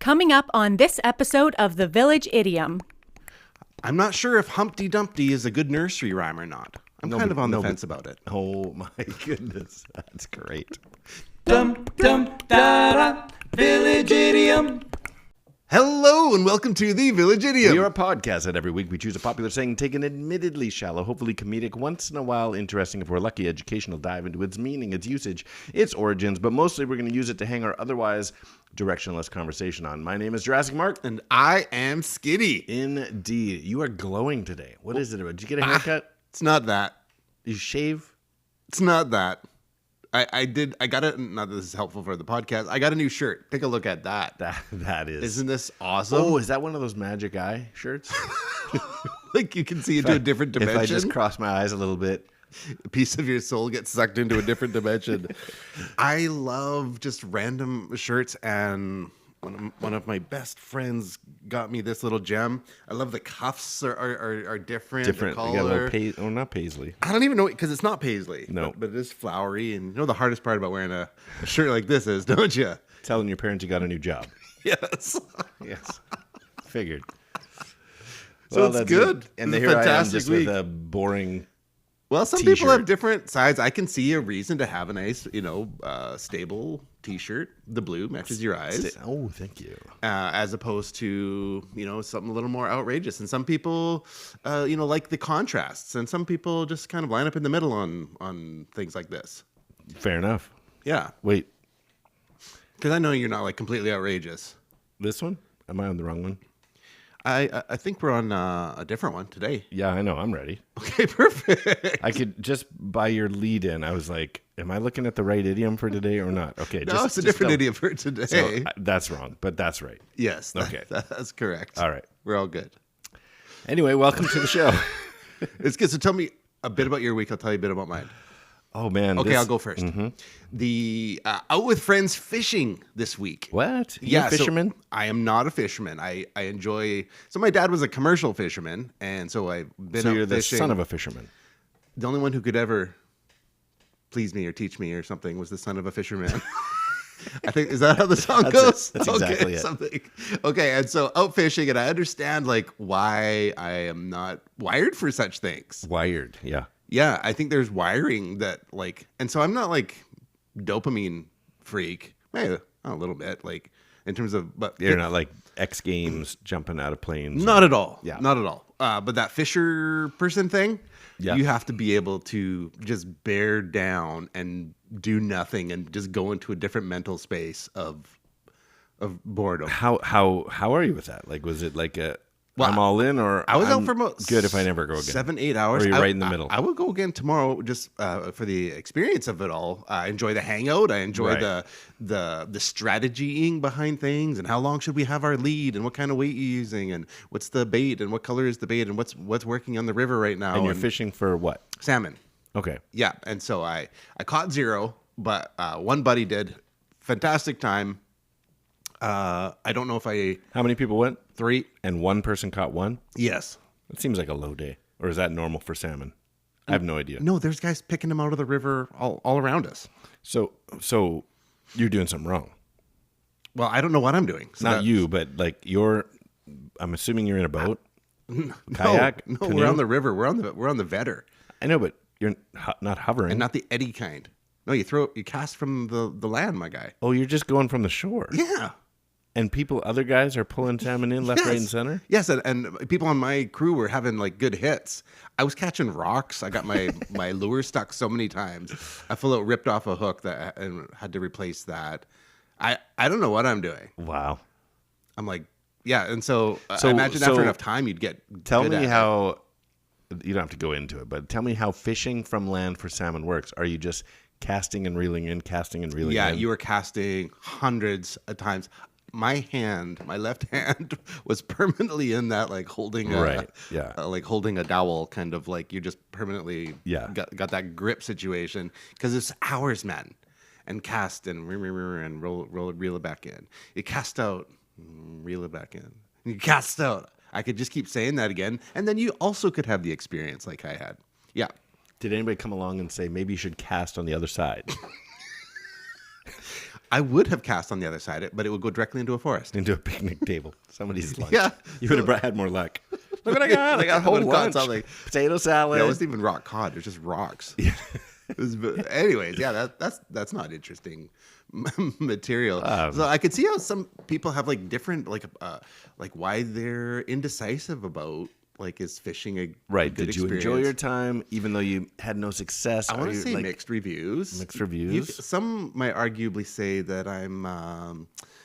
Coming up on this episode of the Village Idiom. I'm not sure if Humpty Dumpty is a good nursery rhyme or not. I'm kind of on the fence about it. Oh my goodness, that's great. Dum dum da da, Village Idiom. Hello and welcome to the Village Idiom. We are a podcast that every week we choose a popular saying, take an admittedly shallow, hopefully comedic, once in a while interesting, if we're lucky, educational dive into its meaning, its usage, its origins, but mostly we're going to use it to hang our otherwise directionless conversation on. My name is Jurassic Mark. And I am Skitty. Indeed. You are glowing today. What is it about? Did you get a haircut? It's not that. Did you shave? It's not that. I got it. Not that this is helpful for the podcast. I got a new shirt. Take a look at that. That is. Isn't this awesome? Oh, is that one of those magic eye shirts? Like you can see into a different dimension. If I just cross my eyes a little bit, a piece of your soul gets sucked into a different dimension. I love just random shirts, and one of my best friends got me this little gem. I love the cuffs are different. Different. The You got a collar. little not paisley. I don't even know because it's not paisley. No. But it is flowery, and you know the hardest part about wearing a shirt like this is, don't you? Telling your parents you got a new job. Yes. Yes. Figured. So it's that's good. And It's a here I am fantastic just week. with a boring. Well, some T-shirt. people have different sides. I can see a reason to have a nice, stable T-shirt. The blue matches your eyes. Oh, thank you. As opposed to, something a little more outrageous. And some people, like the contrasts. And some people just kind of line up in the middle on things like this. Fair enough. Yeah. Wait, Because I know you're not like completely outrageous. this one? Am I on the wrong one? I think we're on a different one today. Yeah, I know. I'm ready. Okay, perfect. I could just by your lead in. I was like, am I looking at the right idiom for today or not? Okay. No, it's a different idiom for today. So, that's wrong, but that's right. Yes. Okay. That's correct. All right. We're all good. Anyway, welcome to the show. It's good. So tell me a bit about your week. I'll tell you a bit about mine. Oh, man. Okay, I'll go first. Mm-hmm. The out with friends fishing this week. What? You a fisherman? So I am not a fisherman. I enjoy. So my dad was a commercial fisherman, and so I've been So out you're the fishing. son of a fisherman. The only one who could ever please me or teach me or something was the son of a fisherman. I think, is that how the song goes? That's exactly it. Something. Okay, and so out fishing, and I understand like why I am not wired for such things. Wired, yeah. Yeah, I think there's wiring that like, and so I'm not like dopamine freak. Maybe a little bit, like in terms of, but You're not like X Games jumping out of planes. not at all. Yeah. Not at all. But that fisher person thing, Yeah. you have to be able to just bear down and do nothing and just go into a different mental space of boredom. How are you with that? Like, was it like Well, I'm all in, or I was I'm out for about good if I never go again? 7-8 hours. Or you're right in the middle. I would go again tomorrow just for the experience of it all. I enjoy the hangout. I enjoy Right. the strategying behind things and how long should we have our lead and what kind of weight you're using and what's the bait and what color is the bait and what's working on the river right now. And you're fishing for what? salmon. Okay. Yeah, and so I caught 0, but one buddy did. Fantastic time. I don't know if How many people went? 3. And one person caught one? Yes. That seems like a low day. Or is that normal for salmon? I have no idea. No, there's guys picking them out of the river all around us. So you're doing something wrong. Well, I don't know what I'm doing. So Not you, but like I'm assuming you're in a boat? Kayak? No, Canoe? we're on the river. We're on the Vetter, I know, but you're not hovering. and not the eddy kind. No, you cast from the land, my guy. Oh, you're just going from the shore. Yeah. And other guys are pulling salmon in left, right, and center? Yes, and people on my crew were having like good hits. I was catching rocks. I got my lure stuck so many times. I full out ripped off a hook and had to replace that. I don't know what I'm doing. Wow. I'm like, yeah, and so I imagine after enough time you'd get. Tell good me at it. how, you don't have to go into it, but tell me how fishing from land for salmon works. Are you just casting and reeling in, casting and reeling in? Yeah, you were casting hundreds of times. My left hand was permanently in that, like holding holding a dowel, kind of like you just permanently got that grip situation because it's hours, man, and cast and reel it back in. You cast out, reel it back in. You cast out. I could just keep saying that again, and then you also could have the experience like I had. Yeah. Did anybody come along and say maybe you should cast on the other side? I would have cast on the other side, but it would go directly into a forest. Into a picnic table. Somebody's lunch. Yeah. You would have had more luck. Look what I got. I got a whole lunch. Potato salad. Yeah, it wasn't even rock cod. It was just rocks. Yeah. Anyways, yeah, that's not interesting material. So I could see how some people have like different, like why they're indecisive about like is fishing a good Did you experience. enjoy your time even though you had no success? I want to say mixed reviews. Mixed reviews. Some might arguably say that I'm.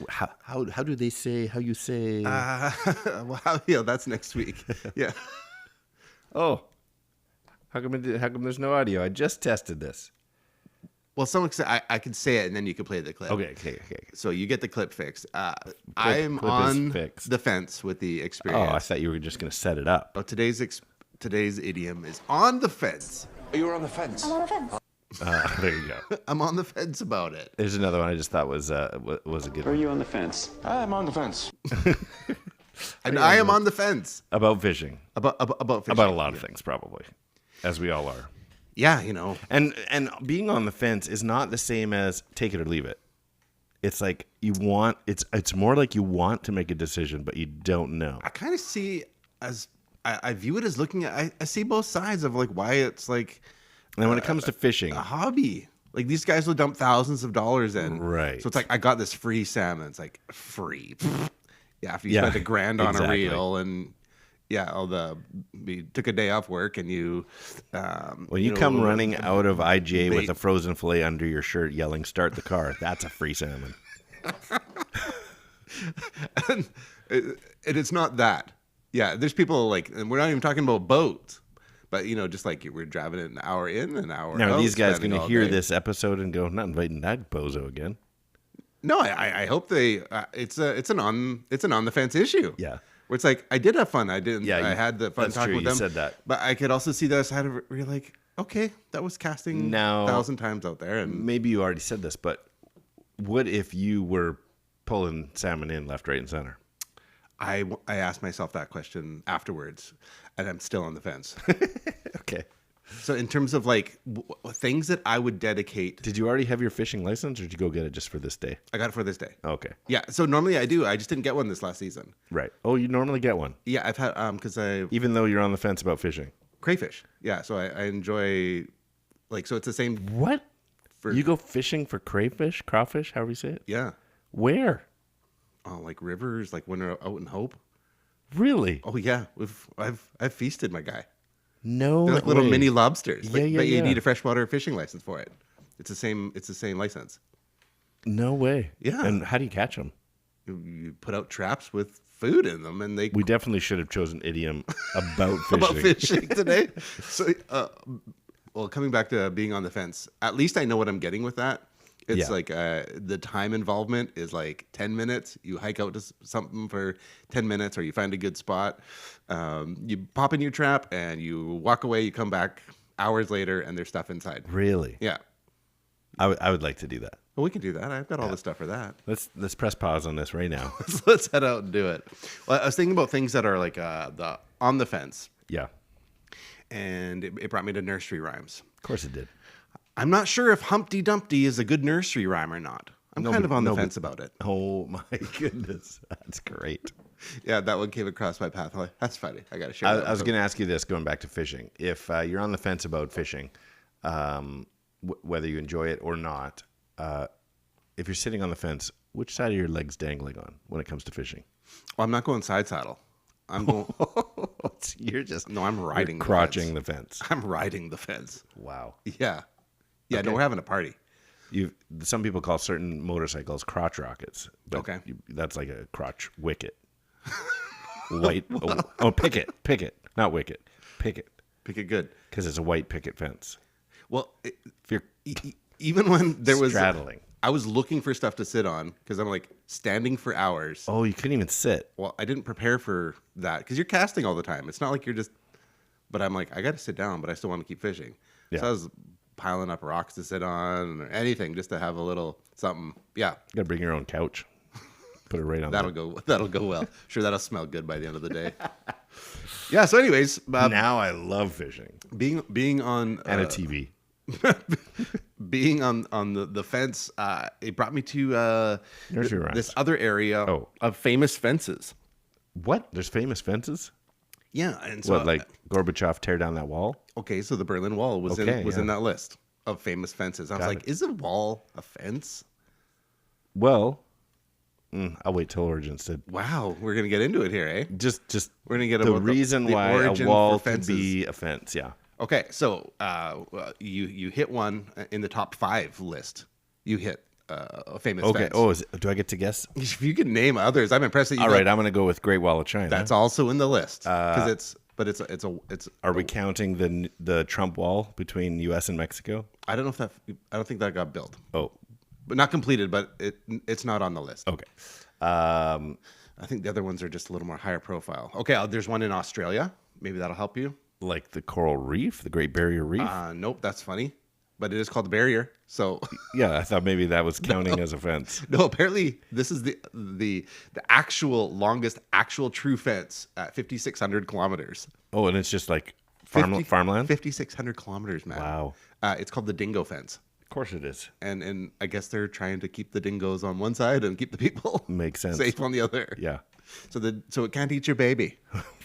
How do they say? How you say? Well, yeah, that's next week. Yeah. Oh. How come there's no audio? I just tested this. Well, someone said I can say it, and then you can play the clip. Okay. So you get the clip fixed. I'm on the fence with the experience. Oh, I thought you were just going to set it up. Oh, today's idiom is on the fence. You were on the fence. I'm on the fence. There you go. I'm on the fence about it. There's another one I just thought was a good Are one. you on the fence? I'm on the fence. And I am on the fence About fishing. about fishing. About a lot of things, probably. As we all are. Yeah, And being on the fence is not the same as take it or leave it. It's like it's more like you want to make a decision, but you don't know. I kind of see I view it as looking at. I see both sides of like why it's like. And when it comes to fishing, a hobby. Like these guys will dump thousands of dollars in. Right. So it's like I got this free salmon. It's like free. Yeah, if you spent $1,000 on a reel and. Yeah, we took a day off work and you. When you come running out of IGA with a frozen fillet under your shirt, yelling "Start the car!" That's a free salmon. and it's not that. Yeah, there's people like, and we're not even talking about boats, but just like we're driving it an hour in, an hour out. Now, are these guys going to hear day. this episode and go, "Not inviting that bozo again"? No, I hope they. It's an on the fence issue. Yeah. Where it's like I did have fun. I didn't. Yeah, I had the fun talking with them. You said that, but I could also see the other side of it. Where you're like, okay, that was casting now 1,000 times out there, and maybe you already said this, but what if you were pulling salmon in left, right, and center? I asked myself that question afterwards, and I'm still on the fence. Okay. So in terms of like things that I would dedicate. Did you already have your fishing license, or did you go get it just for this day? I got it for this day. Okay. Yeah. So normally I do. I just didn't get one this last season. Right. Oh, you normally get one. Yeah, I've had because even though you're on the fence about fishing. Crayfish. Yeah. So I enjoy like so it's the same. What? You go fishing for crayfish, crawfish, however you say it? Yeah. Where? Oh, like rivers, like when we're out in Hope. Really? Oh yeah, I've feasted my guy. No, they're like little mini lobsters. Yeah, but yeah, you yeah. need a freshwater fishing license for it. It's the same license. No way. Yeah. And how do you catch them? You put out traps with food in them, and they. We definitely should have chosen idiom about fishing. About fishing today. So, well, coming back to being on the fence, at least I know what I'm getting with that. It's like the time involvement is like 10 minutes. You hike out to something for 10 minutes or you find a good spot. You pop in your trap and you walk away. You come back hours later and there's stuff inside. Really? Yeah. I would like to do that. Well, we can do that. I've got all the stuff for that. Let's press pause on this right now. Let's head out and do it. Well, I was thinking about things that are like the on the fence. Yeah. And it brought me to nursery rhymes. Of course it did. I'm not sure if Humpty Dumpty is a good nursery rhyme or not. I'm kind of on the fence about it. Oh my goodness. That's great. Yeah, that one came across my path. I'm like, that's funny. I got to share that. I was going to ask you this, going back to fishing. If you're on the fence about fishing, whether you enjoy it or not, if you're sitting on the fence, which side are your legs dangling on when it comes to fishing? Well, I'm not going side saddle. I'm going. You're just no. I'm riding. Crotching the fence. I'm riding the fence. Wow. Yeah. Yeah. Okay. No, we're having a party. Some people call certain motorcycles crotch rockets. But okay. That's like a crotch wicket. White. Oh, picket, not wicket. Picket. Picket good. Because it's a white picket fence. Well, even when there was straddling. I was looking for stuff to sit on because I'm like standing for hours. Oh, you couldn't even sit. Well, I didn't prepare for that because you're casting all the time. It's not like you're just. But I'm like, I got to sit down, but I still want to keep fishing. Yeah. So I was piling up rocks to sit on or anything just to have a little something. Yeah. You got to bring your own couch. Put it right on. That'll go well. Sure, that'll smell good by the end of the day. Yeah. So, anyways, now I love fishing. Being on and a TV. being on the fence, it brought me to this other area of famous fences. What? There's famous fences? Yeah, and so what, like Gorbachev tear down that wall? Okay, so the Berlin Wall was in that list of famous fences. I was like, is a wall a fence? Well, I'll wait till Origins did. Wow, we're gonna get into it here, eh? Just we're gonna get the reason why a wall could be a fence. Yeah. Okay, so you hit one in the top 5 list. You hit a famous fence. Oh, do I get to guess? If you can name others, I'm impressed that you. All right, I'm going to go with Great Wall of China. That's also in the list because it's. Are we counting the Trump wall between U.S. and Mexico? I don't think that got built. Oh, but not completed. But it's not on the list. Okay. I think the other ones are just a little more higher profile. Okay, there's one in Australia. Maybe that'll help you. Like the Coral Reef, the Great Barrier Reef? Nope, that's funny. But it is called the Barrier. So yeah, I thought maybe that was counting as a fence. No, apparently this is the actual longest true fence at 5,600 kilometers. Oh, and it's just like farmland? 5,600 kilometers, man. Wow. It's called the Dingo Fence. Of course it is. And I guess they're trying to keep the dingoes on one side and keep the people makes sense safe on the other. Yeah. So it can't eat your baby.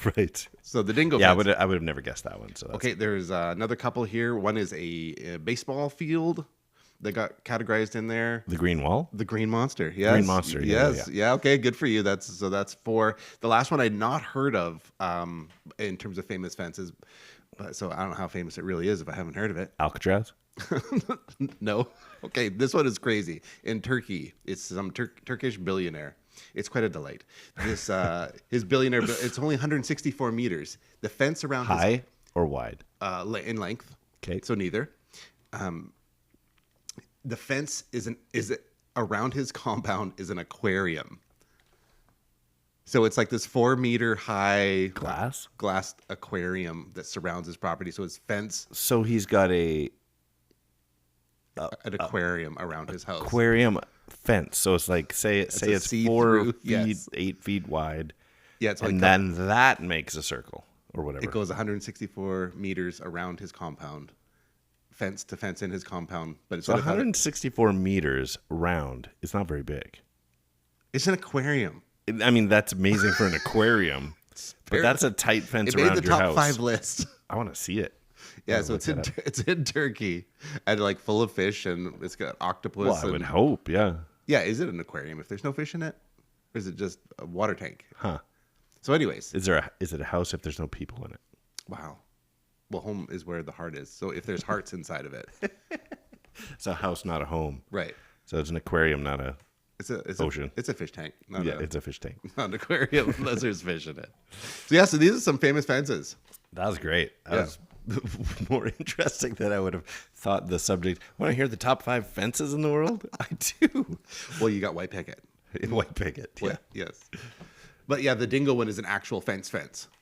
Right. So the dingo. Yeah, fence. I would have never guessed that one. So okay, there's another couple here. One is a baseball field that got categorized in there. The Green Wall. The Green Monster. Yes. Green Monster. Yes. Yeah. Okay. Good for you. That's 4. The last one I'd not heard of in terms of famous fences. So I don't know how famous it really is if I haven't heard of it. Alcatraz. No. Okay. This one is crazy. In Turkey, it's some Turkish billionaire. It's quite a delight. This his billionaire. It's only 164 meters. The fence around high or wide? In length. Okay. So neither. The fence is around his compound is an aquarium. So it's like this 4-meter high glass aquarium that surrounds his property. So his fence. So he's got an aquarium around his house. Aquarium fence. So it's like say it's 4 feet, yes. 8 feet wide. Yeah, it's and then that makes a circle or whatever. It goes 164 meters around his compound, fence to fence in his compound. But it's 164 meters round. It's not very big. It's an aquarium. I mean, that's amazing for an aquarium, but that's a tight fence around your house. It made the top 5 list. I want to see it. Yeah, so it's in Turkey and like full of fish, and it's got octopus. Well, I would hope, yeah. Yeah, is it an aquarium if there's no fish in it, or is it just a water tank? Huh. So, anyways, is it a house if there's no people in it? Wow. Well, home is where the heart is. So if there's hearts inside of it, it's a house, not a home. Right. So it's an aquarium, not a. It's ocean. It's a fish tank. It's a fish tank. Not an aquarium unless there's fish in it. So these are some famous fences. That was great. That was more interesting than I would have thought the subject. Want to hear the top 5 fences in the world? I do. Well, you got white picket. White picket, yeah. Yes. But yeah, the dingo one is an actual fence,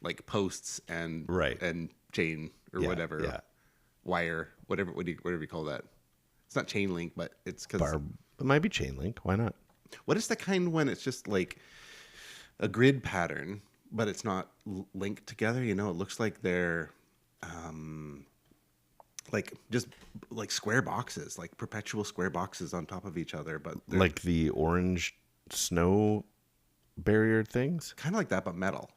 like posts and chain or whatever. Yeah. Wire, whatever you call that. It's not chain link, but it's because it might be chain link. Why not? What is the kind when it's just like a grid pattern, but it's not linked together? You know, it looks like they're like just like square boxes, like perpetual square boxes on top of each other. But like the orange snow barrier things? Kind of like that, but metal.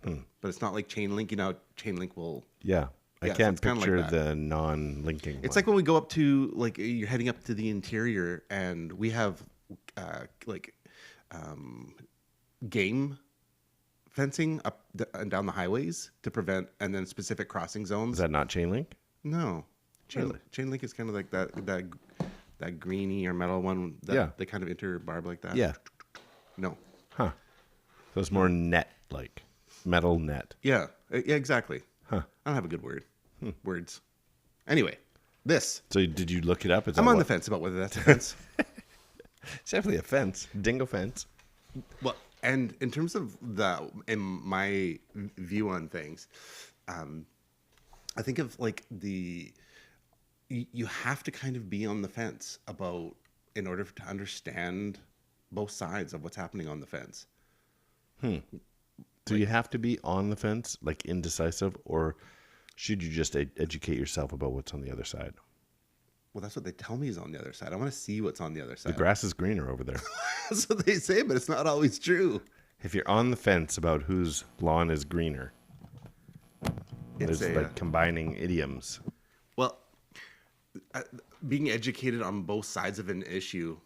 But it's not like chain link. You know, chain link will... Yeah. I can't picture the non-linking It's like when we go up to, like, you're heading up to the interior and we have, game fencing up and down the highways to prevent, and then specific crossing zones. Is that not chain link? No. Chain link is kind of like that greeny or metal one that they kind of interbarb like that. Yeah. No. Huh. So it's more net-like. Metal net. Yeah. Yeah, exactly. Huh. I don't have a good word. Words. Anyway, this. So did you look it up? I'm on the fence about whether that's a fence. It's definitely a fence. Dingo fence. Well, and in terms of in my view on things, I think of like you have to kind of be on the fence in order to understand both sides of what's happening on the fence. Do you have to be on the fence, like indecisive, or should you just educate yourself about what's on the other side? Well, that's what they tell me is on the other side. I want to see what's on the other side. The grass is greener over there. That's what they say, but it's not always true. If you're on the fence about whose lawn is greener, It's there's like combining idioms. Well, being educated on both sides of an issue,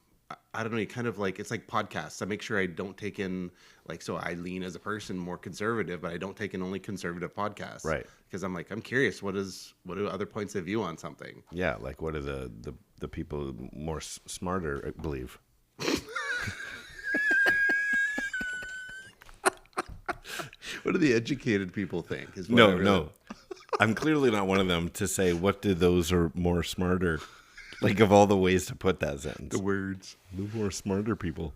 I don't know, you kind of like, it's like podcasts. I make sure I don't take in, like, so I lean as a person more conservative, but I don't take in only conservative podcasts. Right. Because I'm like, I'm curious, what are other points of view on something? Yeah, like what are the people more smarter believe? What do the educated people think? No. I'm clearly not one of them to say what do those are more smarter. Like of all the ways to put that sentence. The words. The more smarter people.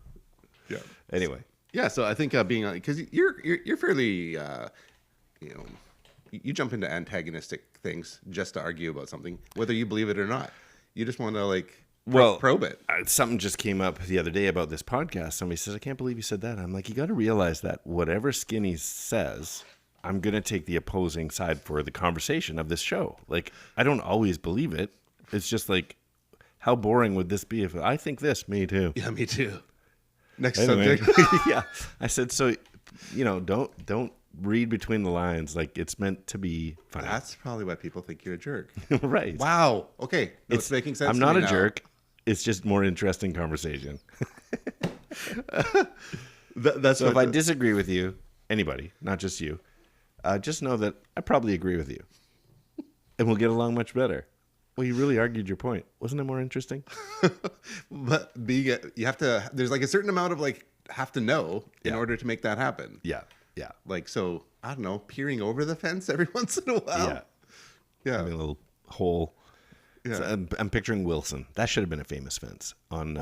Yeah. Anyway. Yeah, so I think being, because you're fairly, you jump into antagonistic things just to argue about something, whether you believe it or not. You just want to probe it. Something just came up the other day about this podcast. Somebody says, I can't believe you said that. I'm like, you got to realize that whatever Skinny says, I'm going to take the opposing side for the conversation of this show. Like, I don't always believe it. It's just like, how boring would this be if I think this? Me too. Yeah, me too. Next Anyway. subject. Yeah. I said, so, don't read between the lines. Like, it's meant to be funny. That's probably why people think you're a jerk. Right. Wow. Okay. No, it's making sense. I'm to not me a now. jerk. It's just more interesting conversation. That's So what if I disagree with you, anybody, not just you, just know that I probably agree with you. And we'll get along much better. Well, you really argued your point. Wasn't it more interesting? But you have to, there's like a certain amount of have to know in Yeah. order to make that happen. Yeah. Yeah. So, I don't know, peering over the fence every once in a while. Yeah. Yeah. Having a little hole. Yeah. So I'm picturing Wilson. That should have been a famous fence on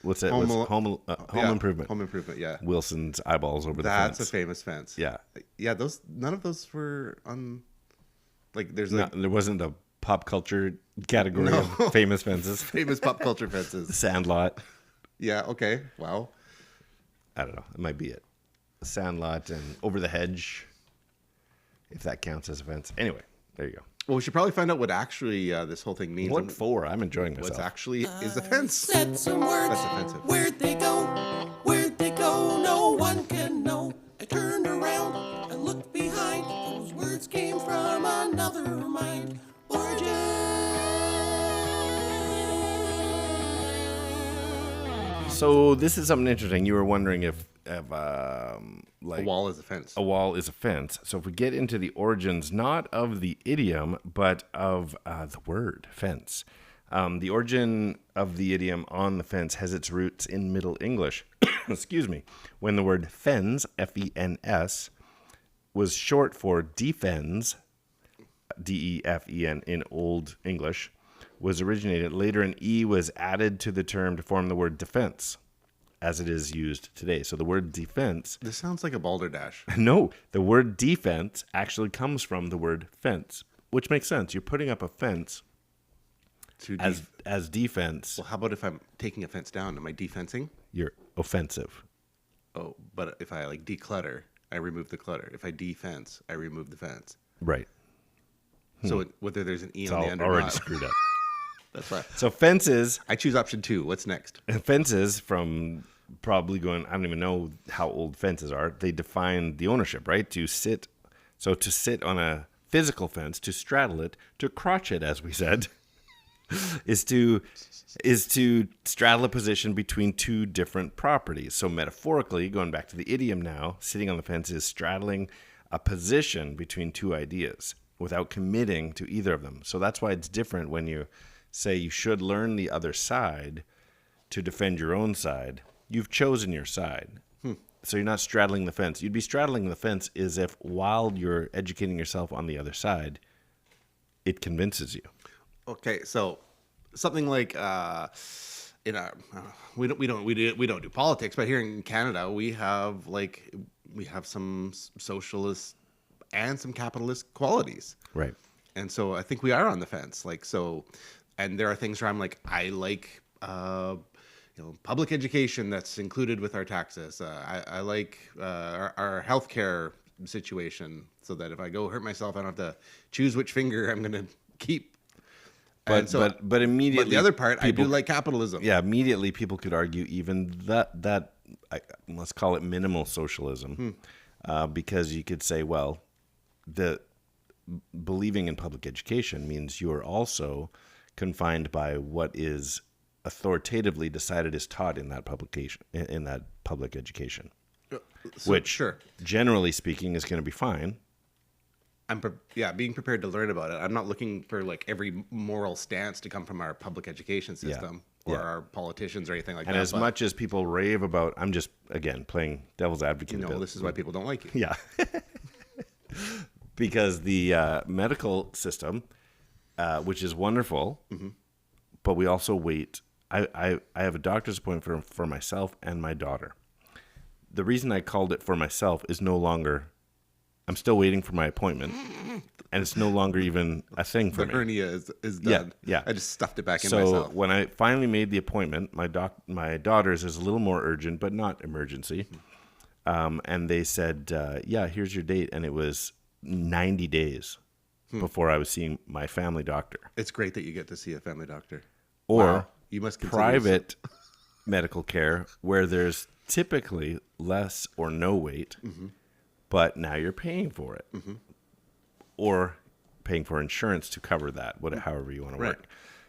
what's that? Home Home yeah, Improvement. Home Improvement, yeah. Wilson's eyeballs over the That's fence. a famous fence. Yeah. Yeah, none of those were on, there's No, there wasn't a pop culture category of famous fences. famous pop culture fences. Sandlot. Yeah, okay. Wow. I don't know. It might be it. Sandlot and Over the Hedge, if that counts as a fence. Anyway, there you go. Well, we should probably find out what actually this whole thing means. What and for? I'm enjoying myself. What's actually is a fence. Said some words. That's offensive. Where'd they go? Where'd they go? No one can know. I turned around and looked behind. Those words came from another mind. Origin. So this is something interesting. You were wondering if A wall is a fence. a wall is a fence. So if we get into the origins, not of the idiom, but of the word fence. The origin of the idiom on the fence has its roots in Middle English. Excuse me. When the word fens, F-E-N-S, was short for defens, D-E-F-E-N in Old English, was originated. Later an E was added to the term to form the word defense, as it is used today. So the word defense... This sounds like a balderdash. No, the word defense actually comes from the word fence, which makes sense. You're putting up a fence as defense. Well, how about if I'm taking a fence down? Am I defencing? You're offensive. Oh, but if I declutter, I remove the clutter. If I defence, I remove the fence. Right. So whether there's an E It's on the all end or already not. screwed up. That's right. So fences... I choose option 2. What's next? Fences, from probably going, I don't even know how old fences are. They define the ownership, right? To sit on a physical fence, to straddle it, to crotch it, as we said, is to straddle a position between two different properties. So metaphorically, going back to the idiom now, sitting on the fence is straddling a position between two ideas without committing to either of them. So that's why it's different when you say you should learn the other side to defend your own side. You've chosen your side. So you're not straddling the fence. You'd be straddling the fence as if while you're educating yourself on the other side, it convinces you. Okay, so something like in our we don't do politics, but here in Canada we have some socialist and some capitalist qualities. Right. And so I think we are on the fence. And there are things where I'm like, I like public education that's included with our taxes. I like our healthcare situation, so that if I go hurt myself, I don't have to choose which finger I'm going to keep. But immediately, but the other part, I do like capitalism. Yeah, immediately people could argue even that let's call it minimal socialism, because you could say, well, the believing in public education means you are also confined by what is authoritatively decided is taught in that public education, which generally speaking is going to be fine. Being prepared to learn about it. I'm not looking for like every moral stance to come from our public education system or our politicians or anything like that. And as much as people rave about, I'm just, again, playing devil's advocate. This is why people don't like you. Yeah. Because the medical system, which is wonderful, but we also wait. I have a doctor's appointment for myself and my daughter. The reason I called it for myself is no longer... I'm still waiting for my appointment, and it's no longer even a thing for me. The hernia is done. Yeah. I just stuffed it back in myself. So when I finally made the appointment, my daughter's is a little more urgent, but not emergency. And they said, here's your date. And it was 90 days before I was seeing my family doctor. It's great that you get to see a family doctor. Or you must private medical care where there's typically less or no wait. But now you're paying for it, or paying for insurance to cover that, however you want to work.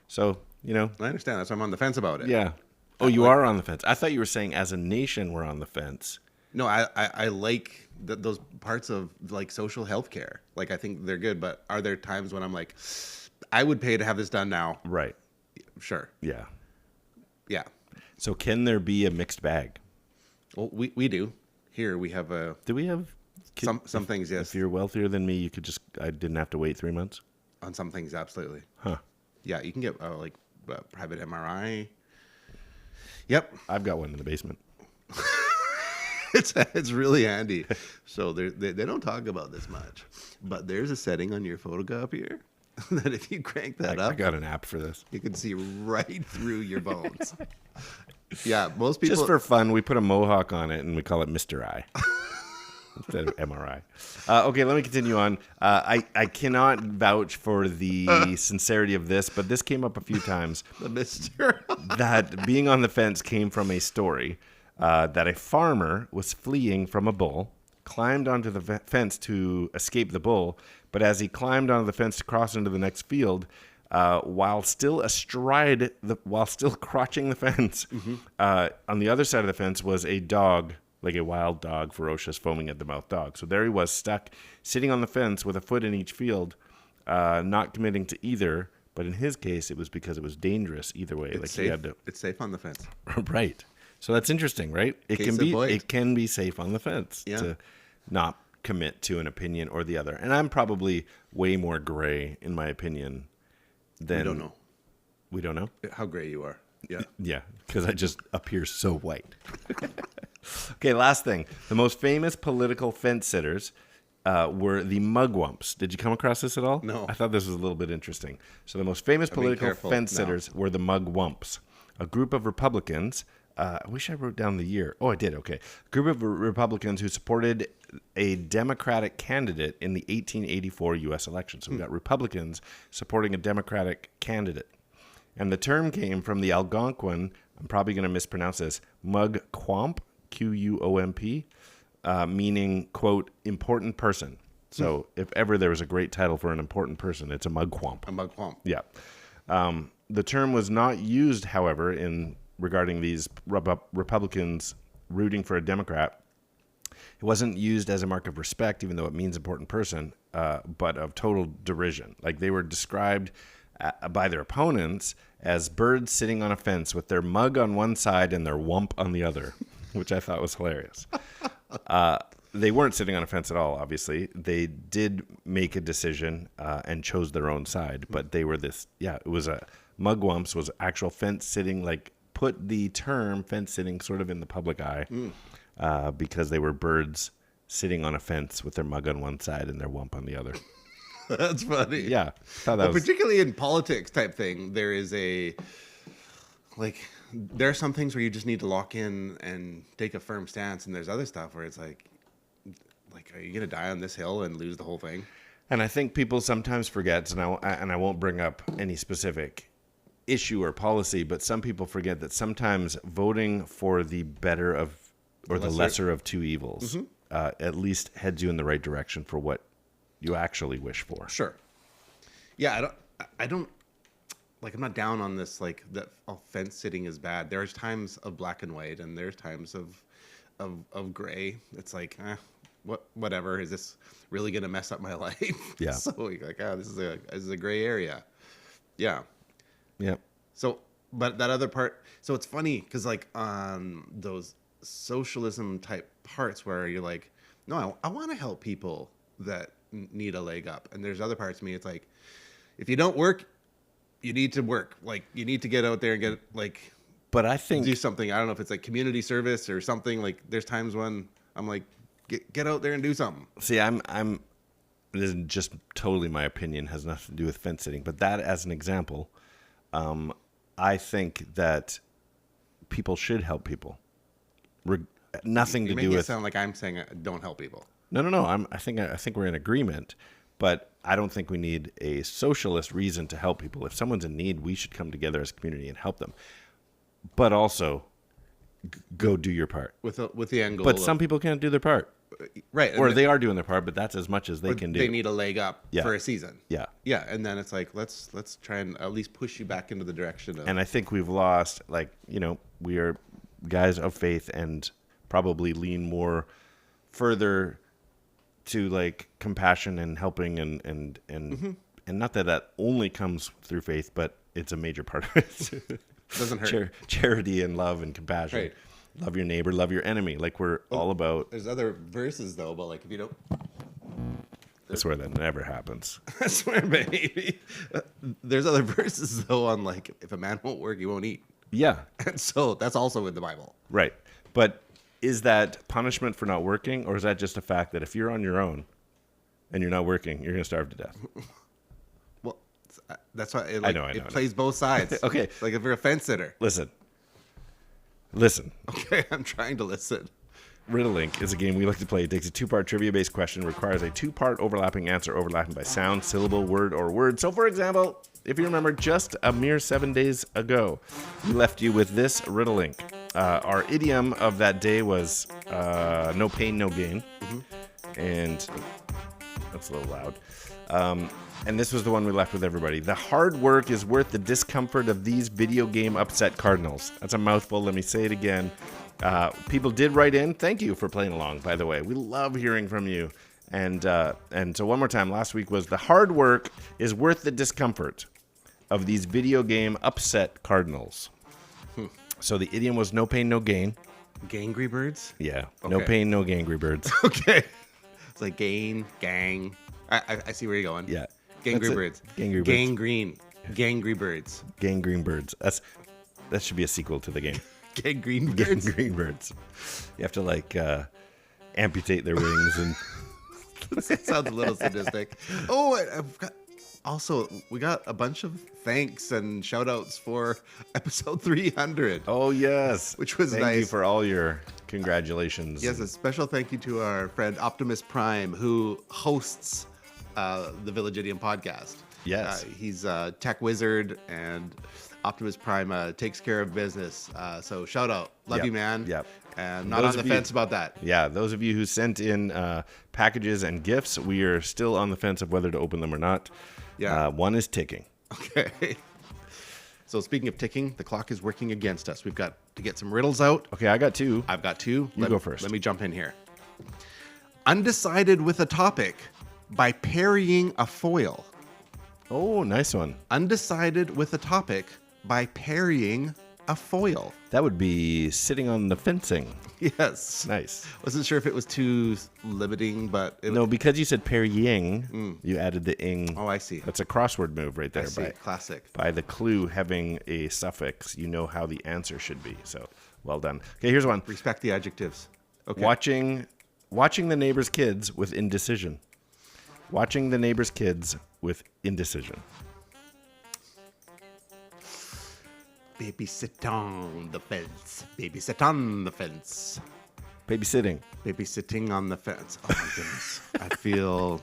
So, I understand. That's why I'm on the fence about it. Yeah. Oh, you are on the fence. I thought you were saying as a nation we're on the fence. No, I like those parts of like social health care. Like I think they're good, but are there times when I'm like, I would pay to have this done now? Right. Sure. Yeah. Yeah. So can there be a mixed bag? Well, we do. Here we have a... Do we have... Some things, yes. If you're wealthier than me, I didn't have to wait 3 months? On some things, absolutely. Huh. Yeah, you can get private MRI. Yep. I've got one in the basement. It's really handy. So they don't talk about this much, but there's a setting on your photocopier that if you crank that up, I got an app for this. You can see right through your bones. Yeah, most people. Just for fun, we put a mohawk on it and we call it Mr. Eye. Instead of MRI. Okay, let me continue on. I cannot vouch for the sincerity of this, but this came up a few times. The Mr. That being on the fence came from a story that a farmer was fleeing from a bull, climbed onto the fence to escape the bull, but as he climbed onto the fence to cross into the next field, while still crotching the fence, on the other side of the fence was a dog, like a wild dog, ferocious, foaming at the mouth dog. So there he was, stuck, sitting on the fence with a foot in each field, not committing to either. But in his case, it was because it was dangerous either way. It's safe. It's safe on the fence. Right. So that's interesting, right? It can be safe on the fence to not commit to an opinion or the other. And I'm probably way more gray in my opinion than... We don't know. We don't know? How gray you are. Yeah. Yeah, because I just appear so white. Okay, last thing. The most famous political fence sitters were the mugwumps. Did you come across this at all? No. I thought this was a little bit interesting. So the most famous political fence sitters were the mugwumps, a group of Republicans. I wish I wrote down the year. Oh, I did. Okay. A group of Republicans who supported a Democratic candidate in the 1884 U.S. election. So we got Republicans supporting a Democratic candidate. And the term came from the Algonquin, I'm probably going to mispronounce this, mugwump, Quomp, meaning, quote, important person. So if ever there was a great title for an important person, it's a mugwump. A mugwump. Yeah. The term was not used, however, regarding these Republicans rooting for a Democrat. It wasn't used as a mark of respect, even though it means important person, but of total derision. Like they were described by their opponents as birds sitting on a fence with their mug on one side and their wump on the other, which I thought was hilarious. They weren't sitting on a fence at all, obviously. They did make a decision and chose their own side, but they were it was mugwumps was actual fence sitting, like put the term fence sitting sort of in the public eye because they were birds sitting on a fence with their mug on one side and their wump on the other. That's funny. Yeah. Particularly in politics type thing, there is there are some things where you just need to lock in and take a firm stance, and there's other stuff where it's like, are you going to die on this hill and lose the whole thing? And I think people sometimes forget, and I won't bring up any specific issue or policy, but some people forget that sometimes voting for the better of, or the lesser of two evils, at least heads you in the right direction for what you actually wish for. Sure. Yeah, I don't like, I'm not down on this, like, that fence sitting is bad. There's times of black and white, and there's times of gray. It's like, whatever. Is this really going to mess up my life? Yeah. So, like, this is a gray area. Yeah. Yeah. So, but that other part, so it's funny, because, like, on those socialism type parts where you're like, no, I want to help people that need a leg up. And there's other parts of me, it's like, if you don't work, you need to work. Like, you need to get out there and get, like, but I think do something. I don't know if it's like community service or something. Like, there's times when I'm like, get out there and do something. See, I'm this is just totally my opinion, has nothing to do with fence sitting, but that as an example, I think that people should help people. Nothing to do with. It sound like I'm saying don't help people. No. I think we're in agreement, but I don't think we need a socialist reason to help people. If someone's in need, we should come together as a community and help them. But also, go do your part with the angle. But some people can't do their part, right? Or they are doing their part, but that's as much as they can do. They need a leg up for a season. Yeah. And then it's like, let's try and at least push you back into the direction of. And I think we've lost, like, we are guys of faith and probably lean more further to, like, compassion and helping and not that only comes through faith, but it's a major part of it. Doesn't hurt. Charity and love and compassion. Right. Love your neighbor, love your enemy. Like, we're all about. There's other verses though, but like, if you don't. I swear that never happens. I swear, baby. There's other verses though on, like, if a man won't work, he won't eat. Yeah. And so that's also in the Bible. Right. But is that punishment for not working, or is that just a fact that if you're on your own and you're not working, you're going to starve to death? Well, that's why it, I know. plays both sides. Okay. Like, if you're a fence sitter. Listen. Okay, I'm trying to listen. Riddle-Link is a game we like to play. It takes a two-part trivia-based question, requires a two-part overlapping answer, overlapping by sound, syllable, word, or word. So, for example, if you remember, just a mere 7 days ago, we left you with this Riddle-Link. Our idiom of that day was no pain, no gain. And that's a little loud. And this was the one we left with everybody. The hard work is worth the discomfort of these video game upset cardinals. That's a mouthful. Let me say it again. People did write in. Thank you for playing along, by the way. We love hearing from you. And so one more time, last week was the hard work is worth the discomfort of these video game upset cardinals. So the idiom was no pain, no gain. Gangry birds? Yeah. Okay. No pain, no gangry birds. Okay. It's like gang. I see where you're going. Yeah. Gangry birds. Gangry birds. Gangrene. Gangry birds. Gangrene birds. That should be a sequel to the game. Gangrene birds? Gangrene birds. You have to, like, amputate their wings and... That sounds a little sadistic. Oh, I've got... Also, we got a bunch of thanks and shout outs for episode 300. Oh, yes. Which was nice. Thank you for all your congratulations. Yes, a special thank you to our friend Optimus Prime, who hosts the Village Idiom podcast. Yes. He's a tech wizard, and Optimus Prime takes care of business. So shout out. Love you, man. Yep. And not on the fence about that. Yeah, those of you who sent in packages and gifts, we are still on the fence of whether to open them or not. Yeah. One is ticking. Okay. So speaking of ticking, the clock is working against us. We've got to get some riddles out. Okay, I got two. I've got two. You go first. Let me jump in here. Undecided with a topic by parrying a foil. Oh, nice one. Undecided with a topic by parrying a foil. That would be sitting on the fencing. Yes. Nice. Wasn't sure if it was too limiting, but... No, because you said parrying, you added the ing. Oh, I see. That's a crossword move right there. I see. Classic. By the clue having a suffix, you know how the answer should be. So, well done. Okay, here's one. Respect the adjectives. Okay. Watching the neighbor's kids with indecision. Watching the neighbor's kids with indecision. Baby sit on the fence. Baby sit on the fence. Babysitting. Baby sitting on the fence. Oh my goodness. I feel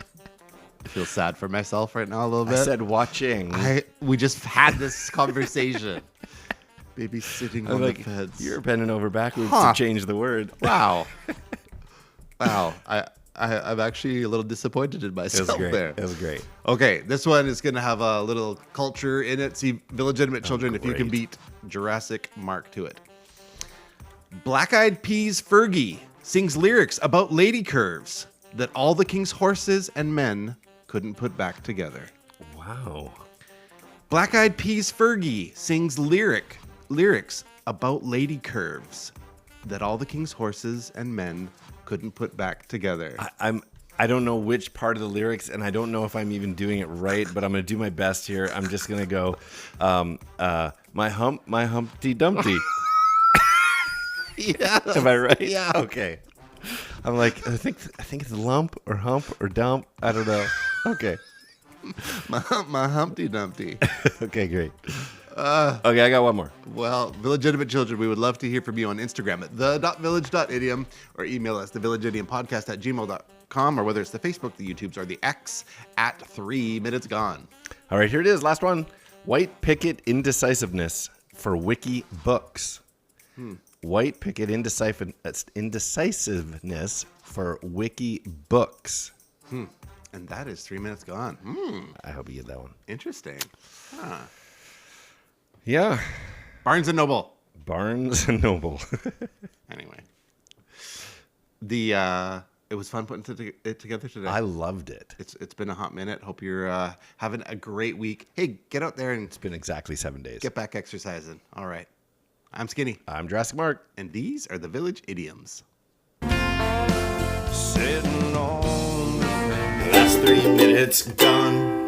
feel sad for myself right now a little bit. I said watching. We just had this conversation. Babysitting on the fence. You're bending over backwards to change the word. Wow. Wow. I'm actually a little disappointed in myself there. It was great. Okay, this one is going to have a little culture in it. See, illegitimate children, if you can beat Jurassic, mark to it. Black Eyed Peas Fergie sings lyrics about lady curves that all the king's horses and men couldn't put back together. Wow. Black Eyed Peas Fergie sings lyrics about lady curves that all the king's horses and men couldn't put back together. I don't know which part of the lyrics, and I don't know if I'm even doing it right, but I'm going to do my best here. I'm just going to go, my Humpty Dumpty. Yeah. Am I right? Yeah. Okay. I'm like, I think it's lump or hump or dump. I don't know. Okay. My Humpty Dumpty. Okay, great. Okay, I got one more. Well, illegitimate children, we would love to hear from you on Instagram at the.village.idiom or email us thevillageidiompodcast@gmail.com, or whether it's the Facebook, the YouTubes, or the X at 3 Minutes Gone. All right, here it is. Last one. White picket indecisiveness for wiki books. White picket indecisiveness for wiki books. And that is 3 Minutes Gone. I hope you get that one. Interesting. Huh. Yeah. Barnes & Noble. Barnes & Noble. Anyway. It was fun putting it together today. I loved it. It's been a hot minute. Hope you're having a great week. Hey, get out there and It's been exactly 7 days. get back exercising. All right. I'm Skinny. I'm Jurassic Mark. And these are the Village Idioms. Sitting on the fence. That's 3 minutes gone.